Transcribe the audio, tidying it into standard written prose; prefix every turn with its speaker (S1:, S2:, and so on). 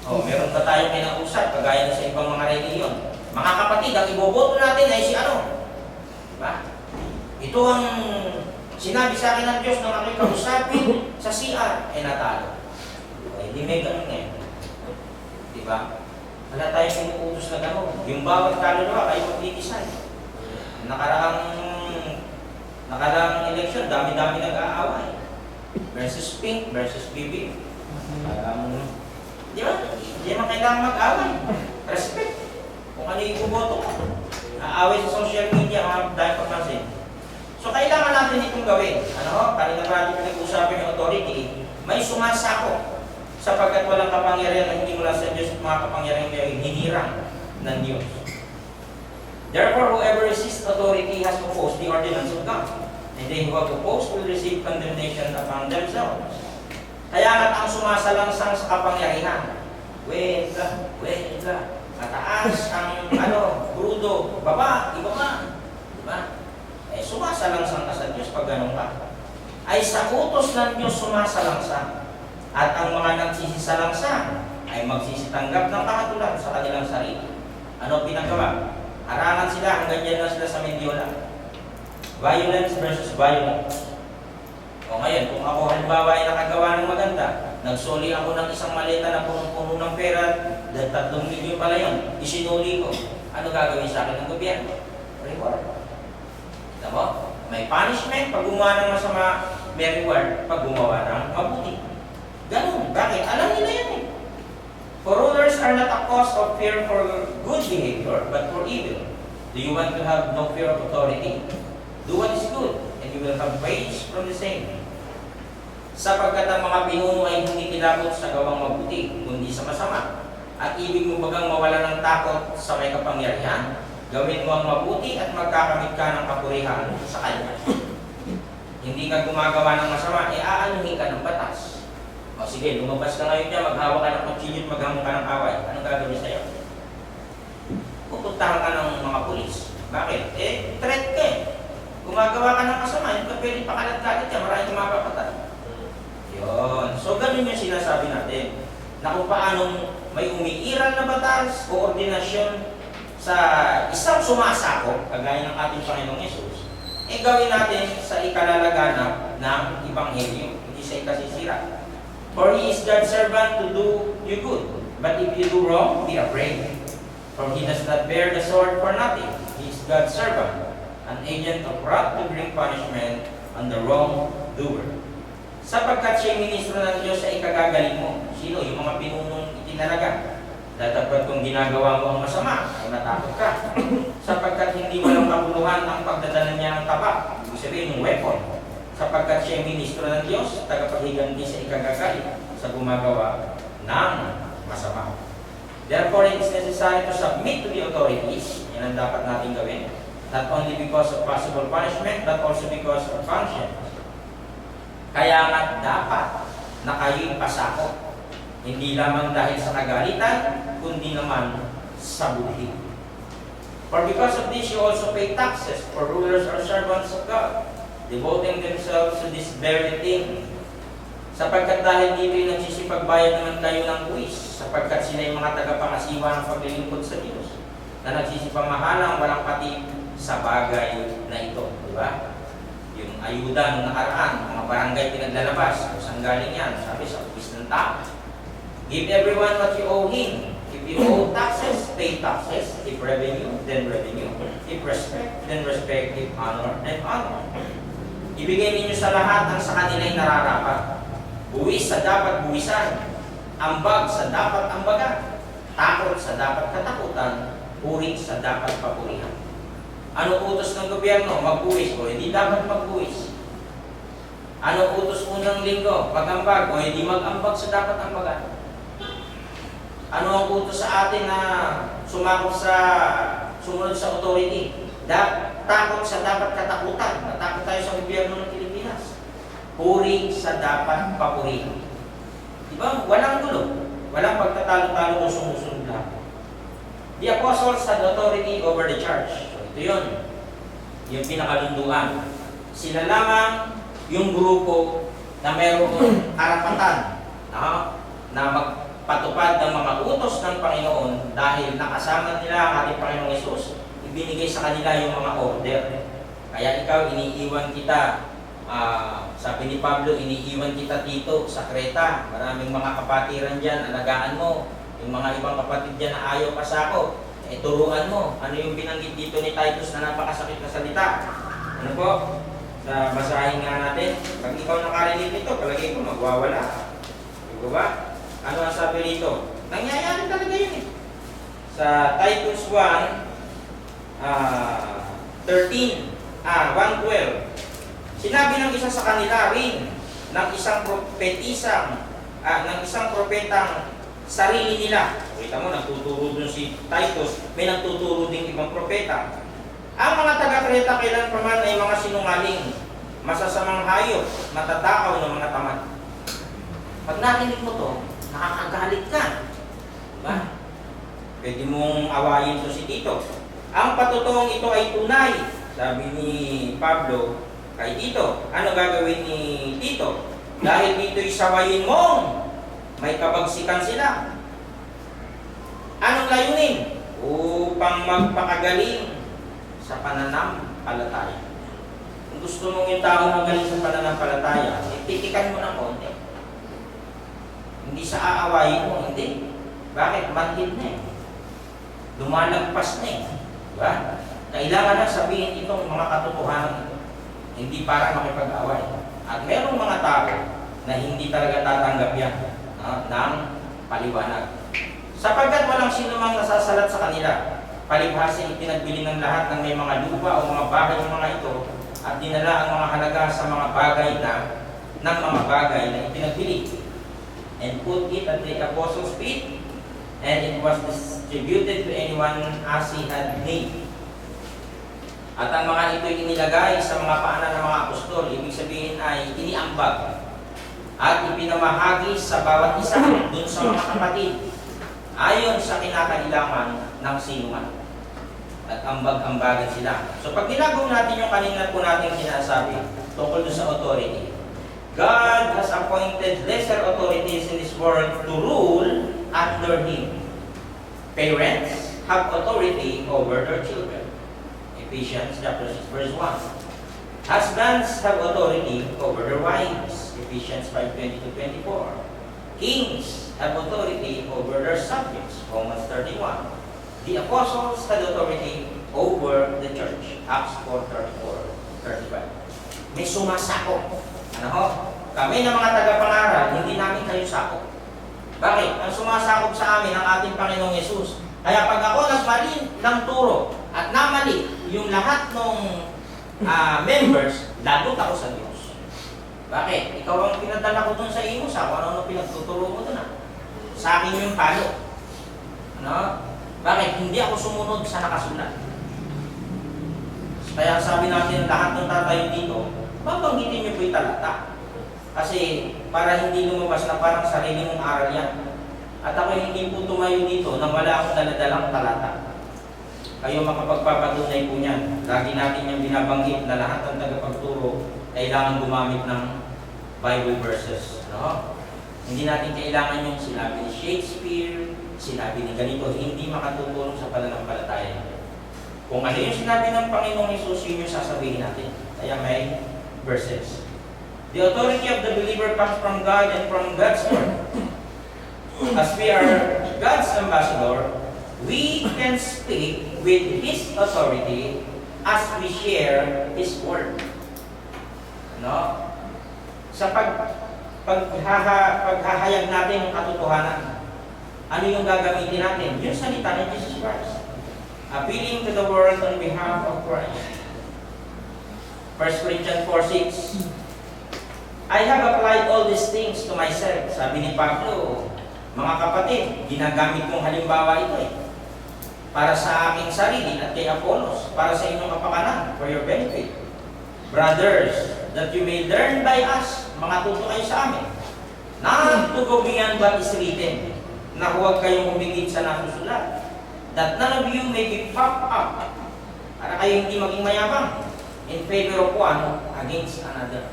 S1: O, meron ba tayong kinausap, kagaya na sa ibang mga reliyon? Mga kapatid, ang iboboto natin ay si ano? Diba? Ito ang sinabi sa akin ng Diyos nang ako'y kausapin sa CR, ay natalo. Hindi may ganun ngayon. Diba? Wala tayong pinuutos na gano'n. Yung bawat kaluluwa, kayo mag-i-design. Nakaraang eleksyon, dami-dami nag-aaway. Versus Pink, versus BB. Di ba? Hindi naman kailangan mag-away. Respect. Kung ano yung iboboto ko. Aaway sa social media, dahil pagkasin. So, kailangan natin itong gawin. Ano ho? Kanina pa natin pinag-usapin yung authority, may sumasako. Sapagkat walang kapangyarihan na hindi mula sa Diyos at mga kapangyarihan ay hinirang ng Diyos. Therefore, whoever resists authority has opposed the ordinance of God. And they who have opposed will receive condemnation upon themselves. Kaya nga't ang sumasalangsang sa kapangyarihan, wega, mataas ang brudo, baba, ibaba. Diba? Eh, sumasalangsang ka sa Diyos pag ganun ka. Ay sa utos ng Diyos sumasalangsang. At ang mga nagsisisalangsang ay magsisitanggap ng kahatulan sa kanilang sarili. Ano pinagawa? Harangan sila, hanggang dyan lang sila sa Mendiola. Violence versus violence. O ngayon, kung ako halimbawa ay nakagawa ng maganda, nagsuli ako ng isang maleta na punong-puno ng pera, dahil 3 milyon pala yun, isinuli ko. Ano gagawin sa akin ng gobyerno? Reward. Kita mo? May punishment pag gumawa ng masama, may reward pag gumawa ng mabuti. Ganun. Bakit? Alam nila yan eh. For rulers are not a cause of fear for good behavior, but for evil. Do you want to have no fear of authority? Do what is good, and you will have praise from the same. Sapagkat ang mga pinuno ay hindi kilabot sa gawang mabuti, kundi sa masama. At ibig mo bagang mawala ng takot sa may kapangyarihan, gawin mo ang mabuti at magkakamit ka ng kapurihan sa Kanya. Hindi ka gumagawa ng masama, aanuhin ka ng batas. O sige, lumabas ka ngayon dyan, maghawak ka ng kutsilyo at maghamon ka ng away. Anong gagawin sa'yo? Pupuntahan ka ng mga pulis. Bakit? Eh, threat ka eh. Gumagawa ka ng kasama, hindi ka pwede pakalat ka agad yan, maraming mapapatay. Yun. So, ganun yung sinasabi natin. Na kung paanong may umiiral na batas o ordinasyon sa isang sumasako, kagaya ng ating Panginoong Yesus, eh gawin natin sa ikalalaganap ng Ebanghelyo, hindi sa ikasisira. For He is God's servant to do you good. But if you do wrong, be afraid. For He does not bear the sword for nothing. He is God's servant, an agent of wrath to bring punishment on the wrongdoer. Sapagkat siya'y ministro ng Diyos sa ikagagaling mo. Sino? Yung mga pinunong itinalaga. Datapwat kung ginagawa mo ang masama, ay matakot ka. Sapagkat hindi walang kapuluhan ang pagdadala niya ng tabak. Ibig sabihin yung weapon. Sapagkat siya ministro ng Diyos, tagapaghiganti sa ikagagaling sa gumagawa ng masama. Therefore, it is necessary to submit to the authorities. Yan ang dapat natin gawin. Not only because of possible punishment, but also because of conscience. Kaya nga dapat na kayo'y pasako. Hindi lamang dahil sa kagalitan, kundi naman sa budhi. For because of this, you also pay taxes, for rulers are servants of God, devoting themselves to this very thing. Sapagkat dahil dito'y nagsisipagbayad naman kayo ng buwis, sapagkat sila yung mga tagapangasiwa ng paglilingkod sa Diyos, na nagsisipamahalang walang pati sa bagay na ito. Diba? Yung ayuda ng nakaraan, mga barangay pinaglalabas, kung saan galing yan, sabi sa buwis ng tao. Give everyone what you owe him. If you owe taxes, pay taxes. If revenue, then revenue. If respect, then respect. If honor, then honor. Ibigay ninyo sa lahat ang sa kanila'y nararapat. Buwis sa dapat buwisan. Ambag sa dapat ambagan. Takot sa dapat katakutan. Puri sa dapat papurihan. Ano utos ng gobyerno? Magbuwis o hindi dapat magbuwis. Ano utos unang linggo? Mag-ambag o hindi mag-ambag sa dapat ambagan. Ano ang utos sa atin na sumakot sa sumunod sa authority? Takot sa dapat katakutan. Natakot tayo sa gobyerno ng Pilipinas. Puri sa dapat papurihan. Diba? Walang gulo. Walang pagtatalo-talo o sumusunod lahat. The apostles had authority over the church. So, ito yun. Yung pinakalunduan. Sila lamang yung grupo na mayroong karapatan na patupad ng mga utos ng Panginoon dahil nakasama nila ang ating Panginoong Hesus, ibinigay sa kanila yung mga order. Kaya ikaw, iniiwan kita, sabi ni Pablo, iniiwan kita dito sa Creta. Maraming mga kapatiran dyan, alagaan mo. Yung mga ibang kapatid dyan na ayaw pasako, turuan mo. Ano yung binanggit dito ni Titus na napakasakit na salita? Ano po? Sa basahin nga natin, pag ikaw nakarinig nito, palagay ko magwawala. Diba ba? Ano ang sabi rito? Nangyayari talaga yun eh. Sa Titus 1:12, sinabi ng isa sa kanila rin, ng isang propetang sarili nila. Kita mo, nagtuturo dun si Titus, may nagtuturo din ibang propeta. Ang mga taga-Creta kailan pa man ay mga sinungaling, masasamang hayop, matatakaw ng mga tamad. Pag narinig mo to, nakakagalit ka. Diba? Pwede mong awayin to si Tito. Ang patotoong ito ay tunay, sabi ni Pablo kay Tito. Ano gagawin ni Tito? Dahil dito'y sawayin mong may kabagsikan sila. Anong layunin? Upang magpakagaling sa pananampalataya. Kung gusto mong yung tao magaling sa pananampalataya, titikan mo ng konti. Hindi sa aawayin mo, hindi. Bakit? Manhid na eh. Lumalagpas na eh. Diba? Kailangan na sabihin itong mga katotohanan ito. Hindi para makipag-away. At merong mga tao na hindi talaga tatanggap yan ng paliwanag. Sapagkat walang sino mang nasasalat sa kanila, palibhasa ipinagbili ng lahat ng may mga lupa o mga bagay ng mga ito at dinala ang mga halaga sa mga bagay na ipinagbili and put it at the apostles' feet, and it was distributed to anyone as he had need. At ang mga ito'y inilagay sa mga paanan ng mga apostol, ibig sabihin ay iniambag at ipinamahagi sa bawat isa dun sa mga kapatid ayon sa kinakailangan ng sinuman. At ambag-ambagan sila. So pag ginagawa natin yung kanina po natin sinasabi tungkol doon sa authority, God has appointed lesser authorities in this world to rule under Him. Parents have authority over their children. Ephesians chapter 6 verse 1. Husbands have authority over their wives. Ephesians 5:20-24. Kings have authority over their subjects. Romans 31. The apostles had authority over the church. Acts 4:34-35. May sumasakop. Ano ho? Kami ng mga tagapangaral, hindi namin kayo sakop. Bakit? Ang sumasakop sa amin ang ating Panginoong Hesus. Kaya pag ako nagmali ng turo at namali yung lahat ng members, lagot ako sa Diyos. Bakit? Ikaw ang pinadala ko dun sa iyo, sa kung ano pinagtuturo mo dun Sa akin yung palo. Ano? Bakit? Hindi ako sumunod sa nakasulat. Kaya sabi natin, lahat ng tatayo dito, babanggitin niyo po yung talata. Kasi para hindi lumabas na parang sarili mong aral yan. At ako hindi po tumayo dito nang wala akong daladalang talata. Kayo makapagpapatunay po niyan. Lagi natin yung binabanggit na lahat ng tagapagturo kailangan gumamit ng Bible verses. No? Hindi natin kailangan yung sinabi ni Shakespeare, sinabi ni ganito, hindi makatutulong sa pananampalataya. Kung ano yung sinabi ng Panginoong Hesus, yun yung sasabihin natin. Kaya may verses. The authority of the believer comes from God and from God's Word. As we are God's ambassador, we can speak with His authority as we share His Word. No? Sa paghahayag natin ng katotohanan, ano yung gagamitin natin? Yung salita ni Jesus Christ. Appealing to the world on behalf of Christ. 1 Corinthians 4:6. I have applied all these things to myself. Sabi ni Pablo, mga kapatid, ginagamit kong halimbawa ito para sa aking sarili at kay Apollos, para sa inyong kapakanan, for your benefit. Brothers, that you may learn by us, mga tuto kayo sa amin, not to go beyond what is written, na huwag kayong humigit sa nasusulat, that none of you may be puffed up, para kayo hindi maging mayabang, in favor of one against another.